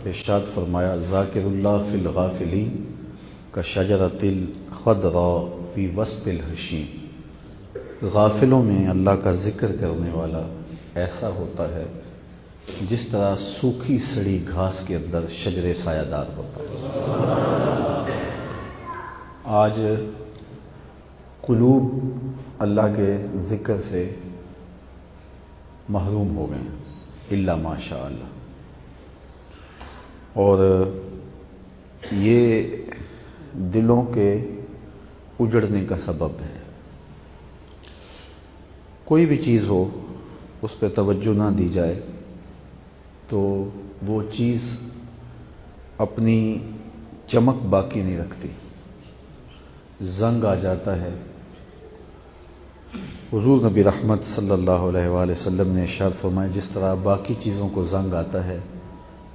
ارشاد فرمایا ذاکر اللہ فی الغافلین کشجرۃ الخضراء فی وسط الحشیم، غافلوں میں اللہ کا ذکر کرنے والا ایسا ہوتا ہے جس طرح سوکھی سڑی گھاس کے اندر شجر سایہ دار ہوتا ہے۔ آج قلوب اللہ کے ذکر سے محروم ہو گئے ہیں الا ماشاء اللہ، اور یہ دلوں کے اجڑنے کا سبب ہے۔ کوئی بھی چیز ہو اس پہ توجہ نہ دی جائے تو وہ چیز اپنی چمک باقی نہیں رکھتی، زنگ آ جاتا ہے۔ حضور نبی رحمت صلی اللہ علیہ وآلہ وسلم نے ارشاد فرمایا جس طرح باقی چیزوں کو زنگ آتا ہے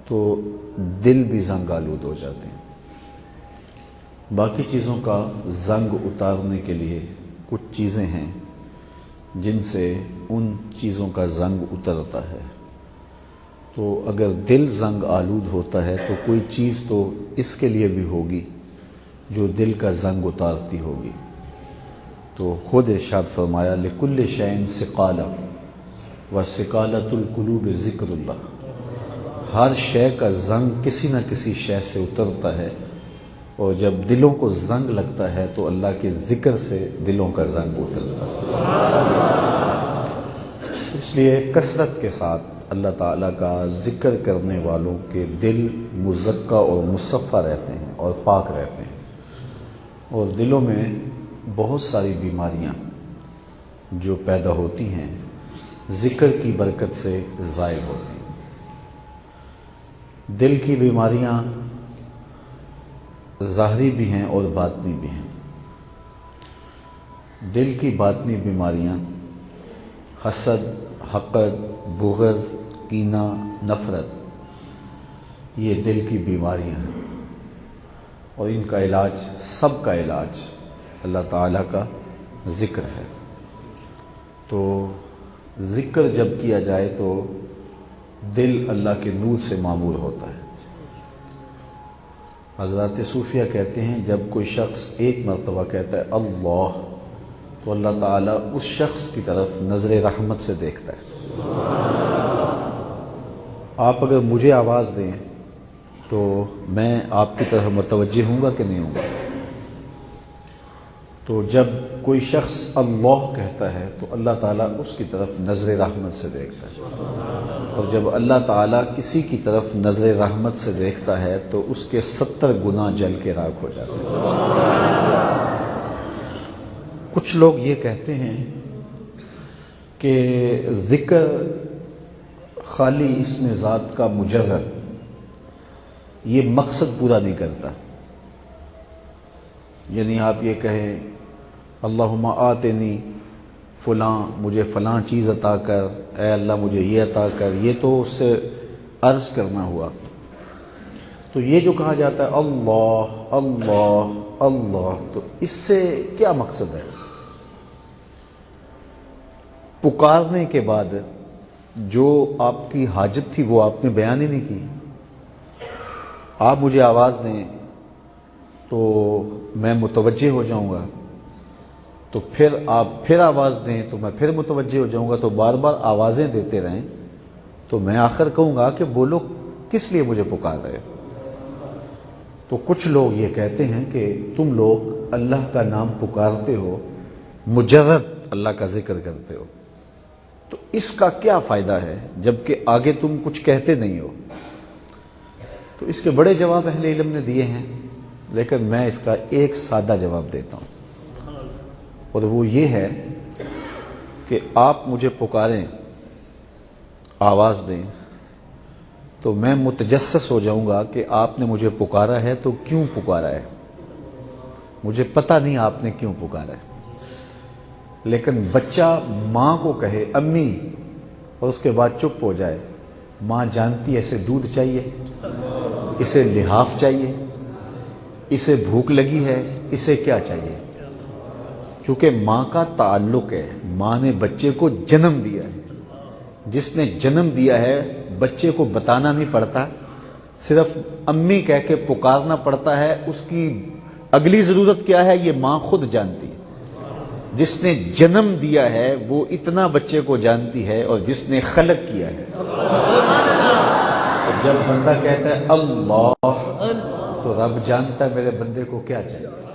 تو دل بھی زنگ آلود ہو جاتے ہیں۔ باقی چیزوں کا زنگ اتارنے کے لیے کچھ چیزیں ہیں جن سے ان چیزوں کا زنگ اترتا ہے۔ تو اگر دل زنگ آلود ہوتا ہے تو کوئی چیز تو اس کے لیے بھی ہوگی جو دل کا زنگ اتارتی ہوگی۔ تو خود ارشاد فرمایا لکل شیء ثقالہ وثقالۃ القلوب ذکر اللہ، ہر شے کا زنگ کسی نہ کسی شے سے اترتا ہے، اور جب دلوں کو زنگ لگتا ہے تو اللہ کے ذکر سے دلوں کا زنگ اترتا ہے۔ اس لیے کثرت کے ساتھ اللہ تعالیٰ کا ذکر کرنے والوں کے دل مزکہ اور مصفہ رہتے ہیں اور پاک رہتے ہیں، اور دلوں میں بہت ساری بیماریاں جو پیدا ہوتی ہیں ذکر کی برکت سے زائل ہوتی ہیں۔ دل کی بیماریاں ظاہری بھی ہیں اور باطنی بھی ہیں۔ دل کی باطنی بیماریاں حسد، حقد، بغض، کینہ، نفرت، یہ دل کی بیماریاں ہیں، اور ان کا علاج، سب کا علاج اللہ تعالیٰ کا ذکر ہے۔ تو ذکر جب کیا جائے تو دل اللہ کے نور سے معمور ہوتا ہے۔ حضرات صوفیہ کہتے ہیں جب کوئی شخص ایک مرتبہ کہتا ہے اللہ، تو اللہ تعالیٰ اس شخص کی طرف نظر رحمت سے دیکھتا ہے۔ آپ اگر مجھے آواز دیں تو میں آپ کی طرف متوجہ ہوں گا کہ نہیں ہوں گا؟ تو جب کوئی شخص اللہ کہتا ہے تو اللہ تعالیٰ اس کی طرف نظر رحمت سے دیکھتا ہے، اور جب اللہ تعالیٰ کسی کی طرف نظر رحمت سے دیکھتا ہے تو اس کے 70 گناہ جل کے راکھ ہو جاتے ہیں۔ کچھ لوگ یہ کہتے ہیں کہ ذکر خالی اسم ذات کا مجرد، یہ مقصد پورا نہیں کرتا۔ یعنی آپ یہ کہیں اللہم آتنی فلاں، مجھے فلاں چیز عطا کر، اے اللہ مجھے یہ عطا کر، یہ تو اس سے عرض کرنا ہوا۔ تو یہ جو کہا جاتا ہے اللہ اللہ اللہ، تو اس سے کیا مقصد ہے؟ پکارنے کے بعد جو آپ کی حاجت تھی وہ آپ نے بیان ہی نہیں کی۔ آپ مجھے آواز دیں تو میں متوجہ ہو جاؤں گا، تو پھر آپ پھر آواز دیں تو میں پھر متوجہ ہو جاؤں گا، تو بار بار آوازیں دیتے رہیں تو میں آخر کہوں گا کہ بولو کس لیے مجھے پکار رہے ہو؟ تو کچھ لوگ یہ کہتے ہیں کہ تم لوگ اللہ کا نام پکارتے ہو، مجرد اللہ کا ذکر کرتے ہو، تو اس کا کیا فائدہ ہے جبکہ آگے تم کچھ کہتے نہیں ہو؟ تو اس کے بڑے جواب اہل علم نے دیے ہیں، لیکن میں اس کا ایک سادہ جواب دیتا ہوں، اور وہ یہ ہے کہ آپ مجھے پکاریں، آواز دیں، تو میں متجسس ہو جاؤں گا کہ آپ نے مجھے پکارا ہے تو کیوں پکارا ہے۔ مجھے پتہ نہیں آپ نے کیوں پکارا ہے، لیکن بچہ ماں کو کہے امی اور اس کے بعد چپ ہو جائے، ماں جانتی ہے اسے دودھ چاہیے، اسے لحاف چاہیے، اسے بھوک لگی ہے، اسے کیا چاہیے؟ چونکہ ماں کا تعلق ہے، ماں نے بچے کو جنم دیا ہے، جس نے جنم دیا ہے بچے کو بتانا نہیں پڑتا صرف امی کہہ کے پکارنا پڑتا ہے، اس کی اگلی ضرورت کیا ہے یہ ماں خود جانتی ہے۔ جس نے جنم دیا ہے وہ اتنا بچے کو جانتی ہے، اور جس نے خلق کیا ہے۔ جب بندہ کہتا ہے اللہ، تو رب جانتا ہے میرے بندے کو کیا چاہیے۔